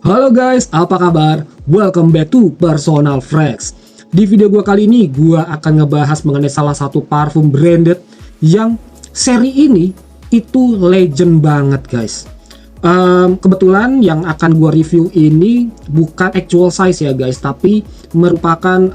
Halo guys, apa kabar? Welcome back to Personal Frags. Di video gua kali ini, gua akan ngebahas mengenai salah satu parfum branded yang seri ini itu legend banget guys. Kebetulan yang akan gua review ini bukan actual size ya guys, tapi merupakan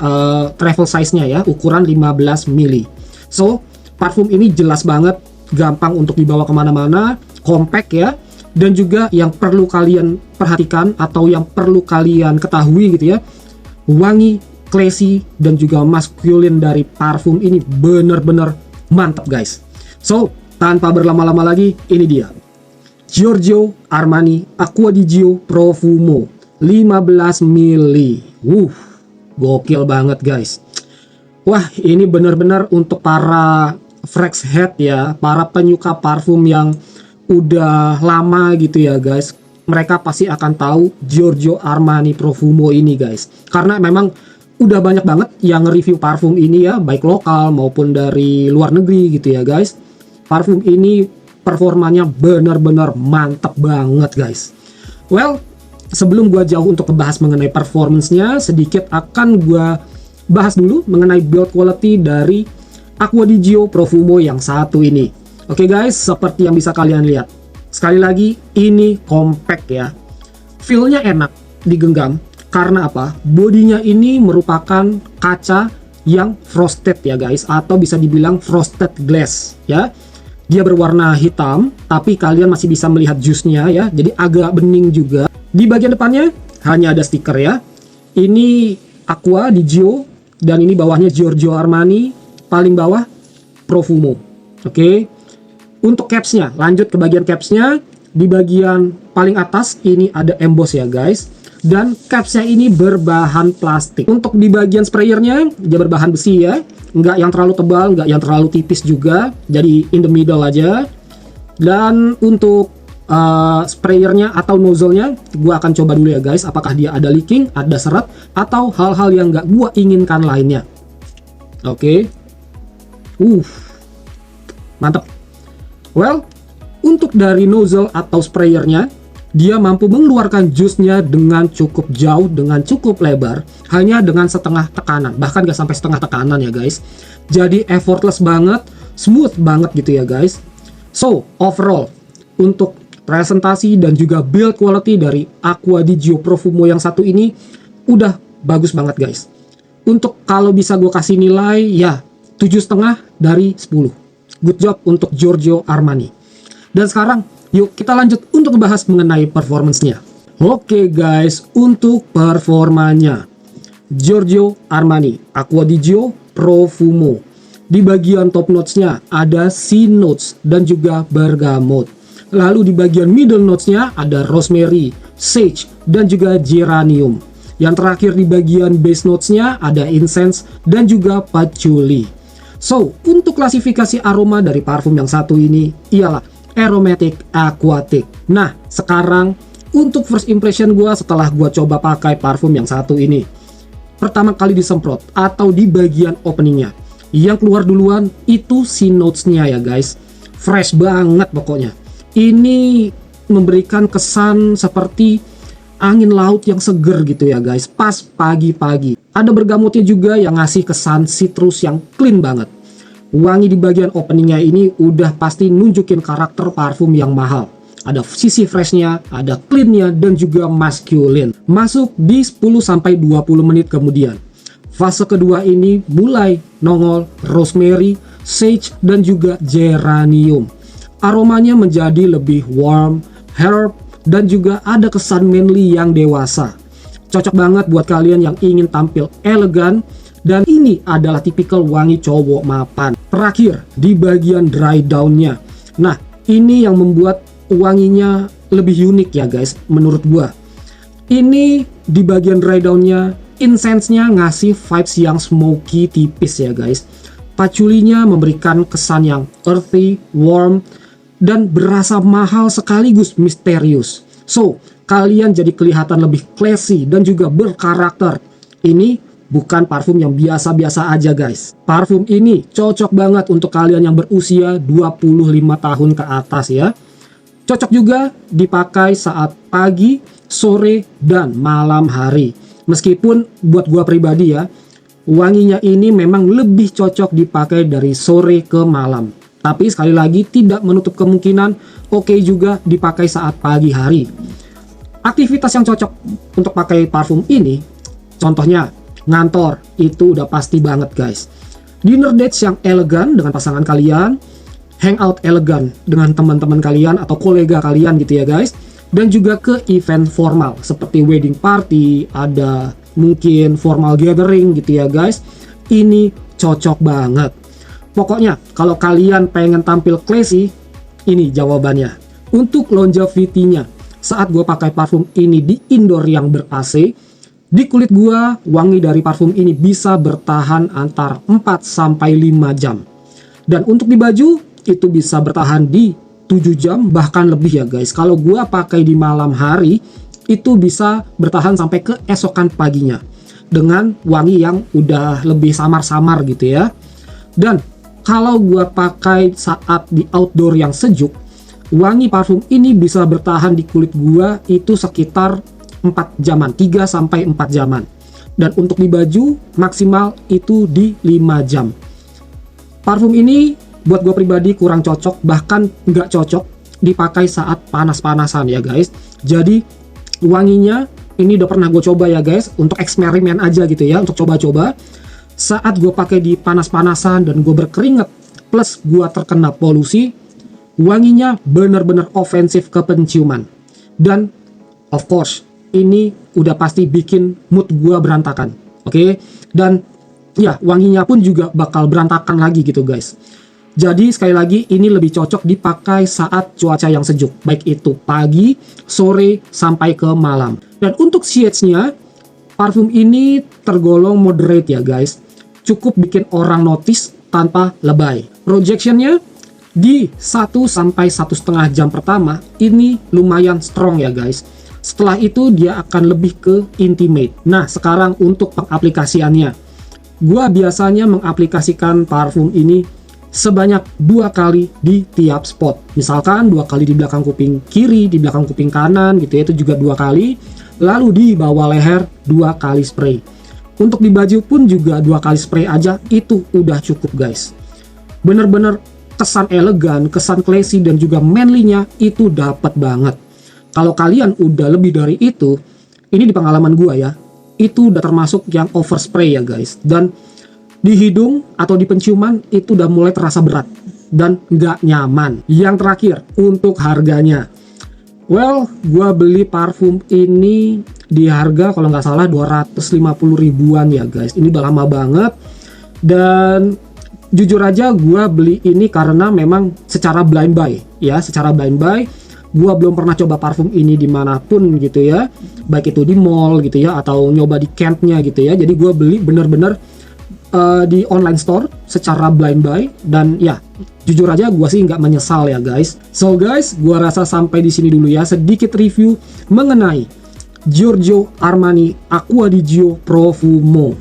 travel size-nya ya, ukuran 15 mili. So, parfum ini jelas banget, gampang untuk dibawa kemana-mana, compact ya. Dan juga yang perlu kalian perhatikan atau yang perlu kalian ketahui gitu ya, wangi, classy, dan juga masculine dari parfum ini bener-bener mantap guys. So, tanpa berlama-lama lagi, ini dia Giorgio Armani Acqua di Gio Profumo 15 mili. Gokil banget guys. Wah, ini bener-bener untuk para frags head ya, para penyuka parfum yang udah lama gitu ya guys, mereka pasti akan tahu Giorgio Armani Profumo ini guys, karena memang udah banyak banget yang review parfum ini ya, baik lokal maupun dari luar negeri gitu ya guys. Parfum ini performanya benar-benar mantap banget guys. Well, sebelum gua jauh untuk membahas mengenai performance-nya, sedikit akan gua bahas dulu mengenai build quality dari Acqua di Gio Profumo yang satu ini. Oke guys, seperti yang bisa kalian lihat, sekali lagi ini compact ya, feel-nya enak digenggam. Karena apa? Bodinya ini merupakan kaca yang frosted ya guys, atau bisa dibilang frosted glass ya. Dia berwarna hitam, tapi kalian masih bisa melihat jusnya ya, jadi agak bening juga. Di bagian depannya hanya ada stiker ya, ini Acqua di Gio, dan ini bawahnya Giorgio Armani, paling bawah Profumo. Oke. Untuk capsnya, lanjut ke bagian capsnya. Di bagian paling atas ini ada emboss ya guys, dan capsnya ini berbahan plastik. Untuk di bagian sprayernya, dia berbahan besi ya, nggak yang terlalu tebal, nggak yang terlalu tipis juga, jadi in the middle aja. Dan untuk sprayernya atau nozzle-nya, gua akan coba dulu ya guys, apakah dia ada leaking, ada seret, atau hal-hal yang nggak gua inginkan lainnya. Oke. Mantap. Well, untuk dari nozzle atau sprayernya, dia mampu mengeluarkan jusnya dengan cukup jauh, dengan cukup lebar, hanya dengan setengah tekanan, bahkan gak sampai setengah tekanan ya guys. Jadi effortless banget, smooth banget gitu ya guys. So, overall, untuk presentasi dan juga build quality dari Acqua di Gio Profumo yang satu ini, udah bagus banget guys. Untuk kalau bisa gue kasih nilai, ya 7,5 dari 10. Good job untuk Giorgio Armani. Dan sekarang yuk kita lanjut untuk membahas mengenai performance-nya. Oke guys, untuk performanya Giorgio Armani Acqua di Gio Profumo, di bagian top notes-nya ada sea notes dan juga bergamot. Lalu di bagian middle notes-nya ada rosemary, sage, dan juga geranium. Yang terakhir di bagian base notes-nya ada incense dan juga patchouli. So, untuk klasifikasi aroma dari parfum yang satu ini ialah aromatic aquatic. Nah, sekarang untuk first impression gue setelah gue coba pakai parfum yang satu ini, pertama kali disemprot atau di bagian openingnya, yang keluar duluan itu si notes-nya ya guys. Fresh banget pokoknya. Ini memberikan kesan seperti angin laut yang seger gitu ya guys, pas pagi-pagi. Ada bergamotnya juga yang ngasih kesan citrus yang clean banget. Wangi di bagian openingnya ini udah pasti nunjukin karakter parfum yang mahal. Ada sisi freshnya, ada cleannya, dan juga masculine. Masuk di 10-20 menit kemudian. Fase kedua ini mulai nongol rosemary, sage, dan juga geranium. Aromanya menjadi lebih warm, herb, dan juga ada kesan manly yang dewasa. Cocok banget buat kalian yang ingin tampil elegan, dan ini adalah tipikal wangi cowok mapan. Terakhir, di bagian dry down-nya. Nah, ini yang membuat wanginya lebih unik ya guys, menurut gua. Ini di bagian dry down-nya, incense-nya ngasih vibes yang smoky tipis ya guys. Patchouli-nya memberikan kesan yang earthy, warm, dan berasa mahal sekaligus misterius. So, kalian jadi kelihatan lebih classy dan juga berkarakter. Ini bukan parfum yang biasa-biasa aja guys. Parfum ini cocok banget untuk kalian yang berusia 25 tahun ke atas ya. Cocok juga dipakai saat pagi, sore, dan malam hari. Meskipun buat gua pribadi ya, wanginya ini memang lebih cocok dipakai dari sore ke malam. Tapi sekali lagi tidak menutup kemungkinan oke juga dipakai saat pagi hari. Aktivitas yang cocok untuk pakai parfum ini, contohnya ngantor, itu udah pasti banget guys. Dinner dates yang elegan dengan pasangan kalian, hangout elegan dengan teman-teman kalian atau kolega kalian gitu ya guys. Dan juga ke event formal seperti wedding party, ada mungkin formal gathering gitu ya guys. Ini cocok banget. Pokoknya kalau kalian pengen tampil classy, ini jawabannya. Untuk longevity-nya, saat gue pakai parfum ini di indoor yang ber-AC, di kulit gue wangi dari parfum ini bisa bertahan antara 4-5 jam. Dan untuk di baju itu bisa bertahan di 7 jam bahkan lebih ya guys. Kalau gua pakai di malam hari itu bisa bertahan sampai keesokan paginya dengan wangi yang udah lebih samar-samar gitu ya. Dan kalau gua pakai saat di outdoor yang sejuk, wangi parfum ini bisa bertahan di kulit gua itu sekitar 4 jaman, 3-4 jaman. Dan untuk di baju maksimal itu di 5 jam. Parfum ini buat gue pribadi kurang cocok, bahkan nggak cocok dipakai saat panas-panasan ya guys. Jadi wanginya ini udah pernah gue coba ya guys, untuk eksperimen aja gitu ya, untuk coba-coba. Saat gue pakai di panas-panasan dan gue berkeringat plus gue terkena polusi, wanginya bener-bener ofensif ke penciuman. Dan of course ini udah pasti bikin mood gue berantakan, oke? Dan ya wanginya pun juga bakal berantakan lagi gitu guys. Jadi sekali lagi ini lebih cocok dipakai saat cuaca yang sejuk, baik itu pagi, sore, sampai ke malam. Dan untuk shades-nya, parfum ini tergolong moderate ya guys. Cukup bikin orang notice tanpa lebay. Projection-nya di 1-1,5 jam pertama ini lumayan strong ya guys. Setelah itu dia akan lebih ke intimate. Nah sekarang untuk pengaplikasiannya, gua biasanya mengaplikasikan parfum ini sebanyak 2 kali di tiap spot. Misalkan 2 kali di belakang kuping kiri, di belakang kuping kanan gitu ya, itu juga 2 kali. Lalu di bawah leher 2 kali spray. Untuk di baju pun juga 2 kali spray aja itu udah cukup guys. Bener-bener kesan elegan, kesan classy dan juga manly-nya itu dapat banget. Kalau kalian udah lebih dari itu, ini di pengalaman gua ya, itu udah termasuk yang overspray ya guys. Dan di hidung atau di penciuman itu udah mulai terasa berat dan nggak nyaman. Yang terakhir untuk harganya, well gua beli parfum ini di harga kalau nggak salah 250 ribuan ya guys. Ini udah lama banget. Dan jujur aja gua beli ini karena memang secara blind buy ya, secara blind buy. Gua belum pernah coba parfum ini dimanapun gitu ya, baik itu di mall gitu ya atau nyoba di Kentnya gitu ya. Jadi gua beli bener-bener di online store secara blind buy. Dan ya jujur aja gue sih nggak menyesal ya guys. So guys, gue rasa sampai di sini dulu ya sedikit review mengenai Giorgio Armani Acqua di Gio Profumo.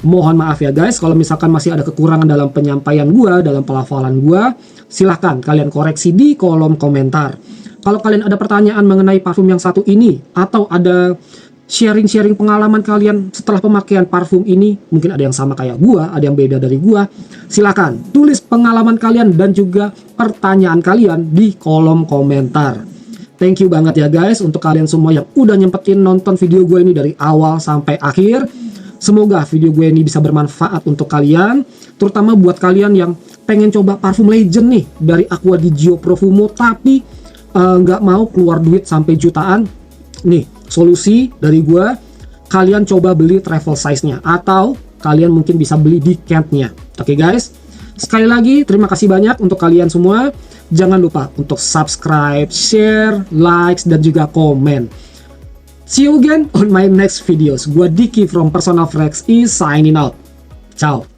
Mohon maaf ya guys kalau misalkan masih ada kekurangan dalam penyampaian gue, dalam pelafalan gue, silahkan kalian koreksi di kolom komentar. Kalau kalian ada pertanyaan mengenai parfum yang satu ini atau ada sharing-sharing pengalaman kalian setelah pemakaian parfum ini, mungkin ada yang sama kayak gua, ada yang beda dari gua, silakan tulis pengalaman kalian dan juga pertanyaan kalian di kolom komentar. Thank you banget ya guys untuk kalian semua yang udah nyempetin nonton video gue ini dari awal sampai akhir. Semoga video gue ini bisa bermanfaat untuk kalian, terutama buat kalian yang pengen coba parfum legend nih dari Acqua di Gio Profumo tapi nggak mau keluar duit sampai jutaan. Nih solusi dari gua, kalian coba beli travel size-nya atau kalian mungkin bisa beli di Kentnya. Oke guys, sekali lagi terima kasih banyak untuk kalian semua. Jangan lupa untuk subscribe, share, likes dan juga komen. See you again on my next videos. Gua Diki from Personal Fragrance is signing out. Ciao.